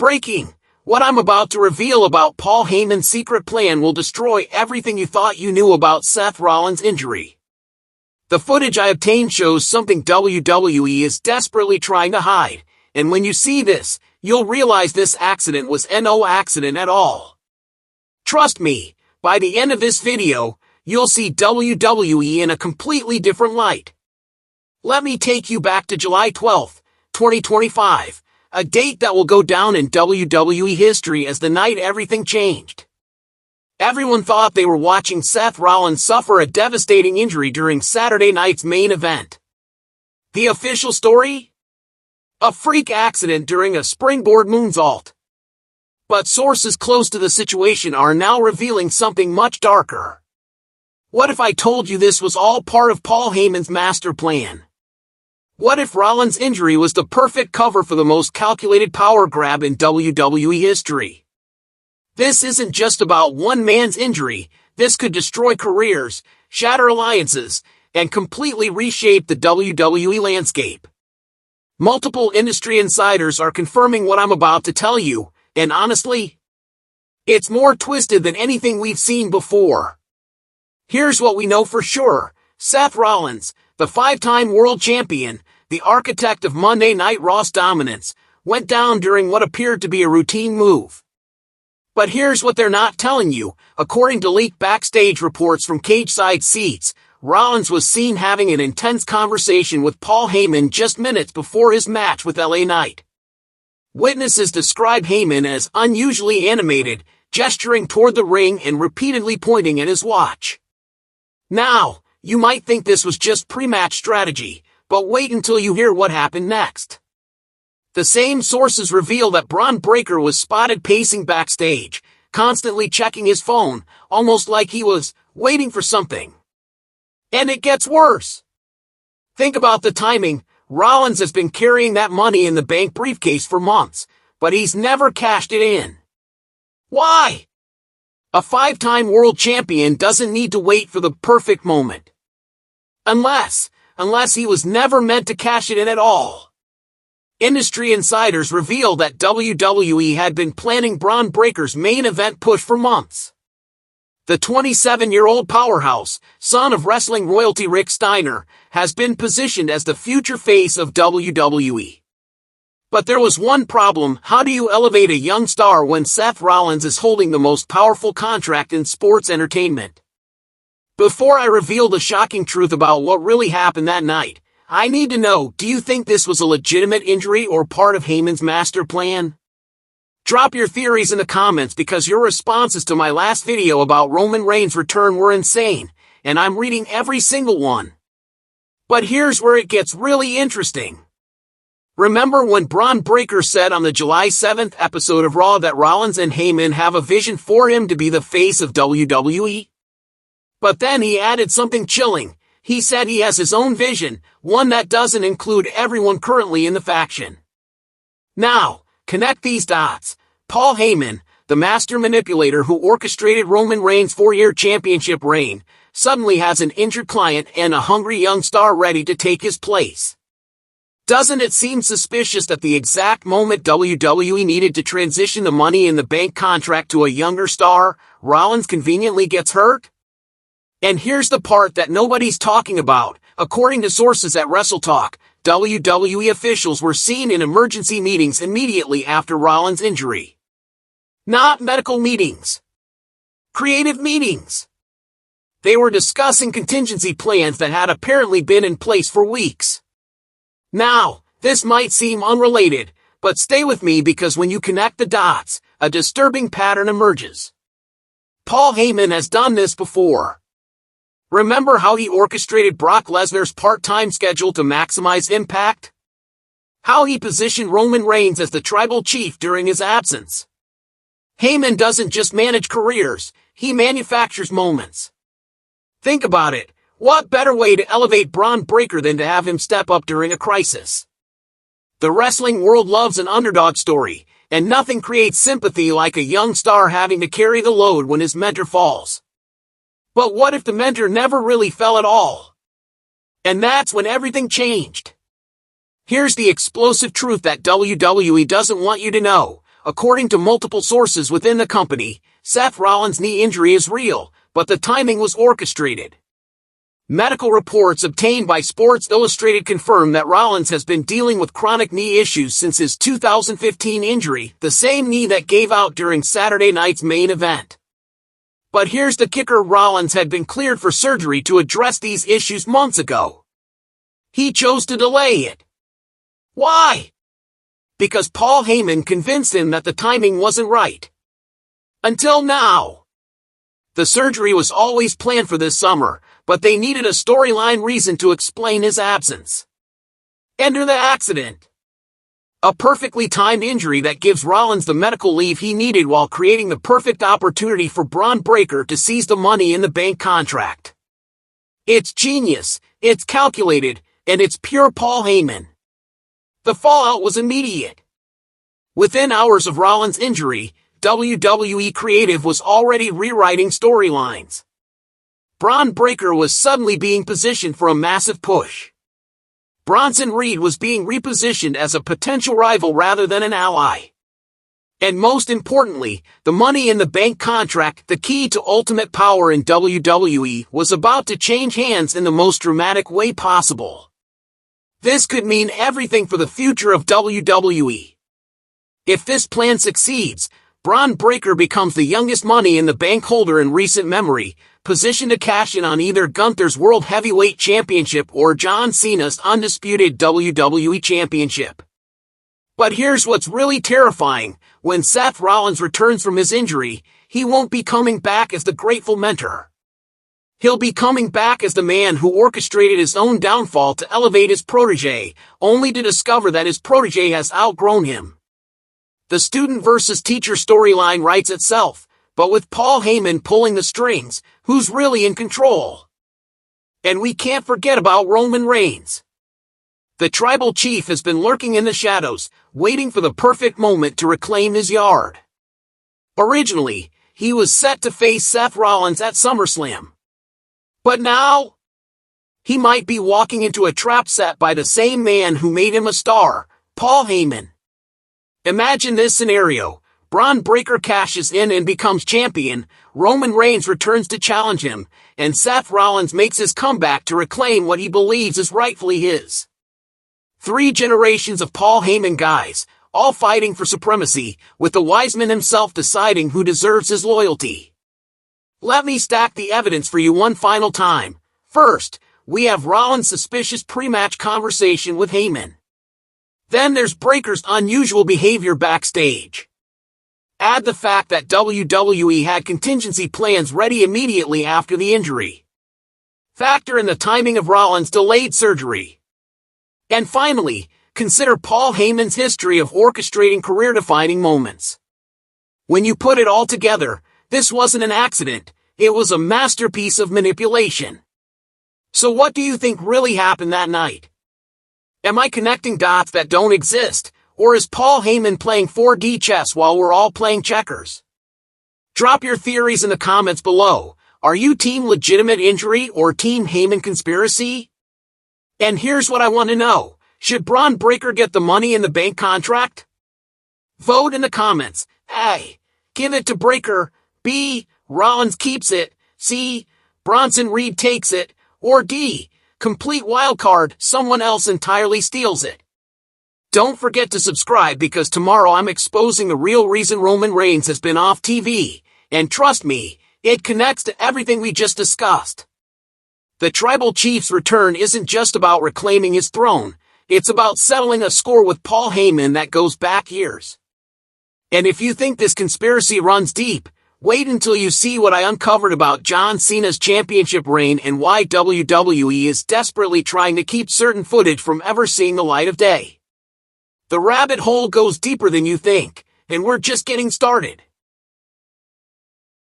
Breaking! What I'm about to reveal about Paul Heyman's secret plan will destroy everything you thought you knew about Seth Rollins' injury. The footage I obtained shows something WWE is desperately trying to hide, and when you see this, you'll realize this accident was no accident at all. Trust me, by the end of this video, you'll see WWE in a completely different light. Let me take you back to July 12, 2025. A date that will go down in WWE history as the night everything changed. Everyone thought they were watching Seth Rollins suffer a devastating injury during Saturday night's main event. The official story? A freak accident during a springboard moonsault. But sources close to the situation are now revealing something much darker. What if I told you this was all part of Paul Heyman's master plan? What if Rollins' injury was the perfect cover for the most calculated power grab in WWE history? This isn't just about one man's injury. This could destroy careers, shatter alliances, and completely reshape the WWE landscape. Multiple industry insiders are confirming what I'm about to tell you, and honestly, it's more twisted than anything we've seen before. Here's what we know for sure. Seth Rollins, the five-time world champion, the architect of Monday Night Raw's dominance, went down during what appeared to be a routine move. But here's what they're not telling you. According to leaked backstage reports from cage-side seats, Rollins was seen having an intense conversation with Paul Heyman just minutes before his match with LA Knight. Witnesses describe Heyman as unusually animated, gesturing toward the ring and repeatedly pointing at his watch. Now, you might think this was just pre-match strategy, but wait until you hear what happened next. The same sources reveal that Bron Breakker was spotted pacing backstage, constantly checking his phone, almost like he was waiting for something. And it gets worse. Think about the timing. Rollins has been carrying that Money in the Bank briefcase for months, but he's never cashed it in. Why? A five-time world champion doesn't need to wait for the perfect moment. Unless he was never meant to cash it in at all. Industry insiders reveal that WWE had been planning Bron Breakker's main event push for months. The 27-year-old powerhouse, son of wrestling royalty Rick Steiner, has been positioned as the future face of WWE. But there was one problem. How do you elevate a young star when Seth Rollins is holding the most powerful contract in sports entertainment? Before I reveal the shocking truth about what really happened that night, I need to know, do you think this was a legitimate injury or part of Heyman's master plan? Drop your theories in the comments because your responses to my last video about Roman Reigns' return were insane, and I'm reading every single one. But here's where it gets really interesting. Remember when Bron Breakker said on the July 7th episode of Raw that Rollins and Heyman have a vision for him to be the face of WWE? But then he added something chilling. He said he has his own vision, one that doesn't include everyone currently in the faction. Now, connect these dots. Paul Heyman, the master manipulator who orchestrated Roman Reigns' 4-year championship reign, suddenly has an injured client and a hungry young star ready to take his place. Doesn't it seem suspicious that the exact moment WWE needed to transition the Money in the Bank contract to a younger star, Rollins conveniently gets hurt? And here's the part that nobody's talking about. According to sources at WrestleTalk, WWE officials were seen in emergency meetings immediately after Rollins' injury. Not medical meetings. Creative meetings. They were discussing contingency plans that had apparently been in place for weeks. Now, this might seem unrelated, but stay with me because when you connect the dots, a disturbing pattern emerges. Paul Heyman has done this before. Remember how he orchestrated Brock Lesnar's part-time schedule to maximize impact? How he positioned Roman Reigns as the tribal chief during his absence? Heyman doesn't just manage careers, he manufactures moments. Think about it. What better way to elevate Bron Breakker than to have him step up during a crisis? The wrestling world loves an underdog story, and nothing creates sympathy like a young star having to carry the load when his mentor falls. But what if the mentor never really fell at all? And that's when everything changed. Here's the explosive truth that WWE doesn't want you to know. according to multiple sources within the company, Seth Rollins' knee injury is real, but the timing was orchestrated. Medical reports obtained by Sports Illustrated confirm that Rollins has been dealing with chronic knee issues since his 2015 injury, the same knee that gave out during Saturday night's main event. But here's the kicker: Rollins had been cleared for surgery to address these issues months ago. He chose to delay it. Why? Because Paul Heyman convinced him that the timing wasn't right. Until now. The surgery was always planned for this summer, but they needed a storyline reason to explain his absence. Enter the accident. A perfectly timed injury that gives Rollins the medical leave he needed while creating the perfect opportunity for Bron Breakker to seize the money in the bank contract. It's genius, it's calculated, and it's pure Paul Heyman. The fallout was immediate. Within hours of Rollins' injury, WWE Creative was already rewriting storylines. Bron Breakker was suddenly being positioned for a massive push. Bronson Reed was being repositioned as a potential rival rather than an ally. And most importantly, the Money in the Bank contract, the key to ultimate power in WWE, was about to change hands in the most dramatic way possible. This could mean everything for the future of WWE. If this plan succeeds, Bron Breakker becomes the youngest Money in the Bank holder in recent memory, positioned to cash in on either Gunther's World Heavyweight Championship or John Cena's undisputed WWE Championship. But here's what's really terrifying: when Seth Rollins returns from his injury, he won't be coming back as the grateful mentor. He'll be coming back as the man who orchestrated his own downfall to elevate his protege, only to discover that his protege has outgrown him. The student versus teacher storyline writes itself, but with Paul Heyman pulling the strings, who's really in control? And we can't forget about Roman Reigns. The tribal chief has been lurking in the shadows, waiting for the perfect moment to reclaim his yard. Originally, he was set to face Seth Rollins at SummerSlam. But now, he might be walking into a trap set by the same man who made him a star, Paul Heyman. Imagine this scenario: Bron Breakker cashes in and becomes champion, Roman Reigns returns to challenge him, and Seth Rollins makes his comeback to reclaim what he believes is rightfully his. 3 generations of Paul Heyman guys, all fighting for supremacy, with the Wiseman himself deciding who deserves his loyalty. Let me stack the evidence for you one final time. First, we have Rollins' suspicious pre-match conversation with Heyman. Then there's Breakker's unusual behavior backstage. Add the fact that WWE had contingency plans ready immediately after the injury. Factor in the timing of Rollins' delayed surgery. And finally, consider Paul Heyman's history of orchestrating career-defining moments. When you put it all together, this wasn't an accident, it was a masterpiece of manipulation. So what do you think really happened that night? Am I connecting dots that don't exist, or is Paul Heyman playing 4D chess while we're all playing checkers? Drop your theories in the comments below. Are you team legitimate injury or team Heyman conspiracy? And here's what I want to know: should Bron Breakker get the Money in the Bank contract? Vote in the comments. A. Give it to Breakker. B. Rollins keeps it. C. Bronson Reed takes it. Or D. Complete wildcard, someone else entirely steals it. Don't forget to subscribe, because tomorrow I'm exposing the real reason Roman Reigns has been off TV, and trust me, it connects to everything we just discussed. The tribal chief's return isn't just about reclaiming his throne, it's about settling a score with Paul Heyman that goes back years. And if you think this conspiracy runs deep, wait until you see what I uncovered about John Cena's championship reign and why WWE is desperately trying to keep certain footage from ever seeing the light of day. The rabbit hole goes deeper than you think, and we're just getting started.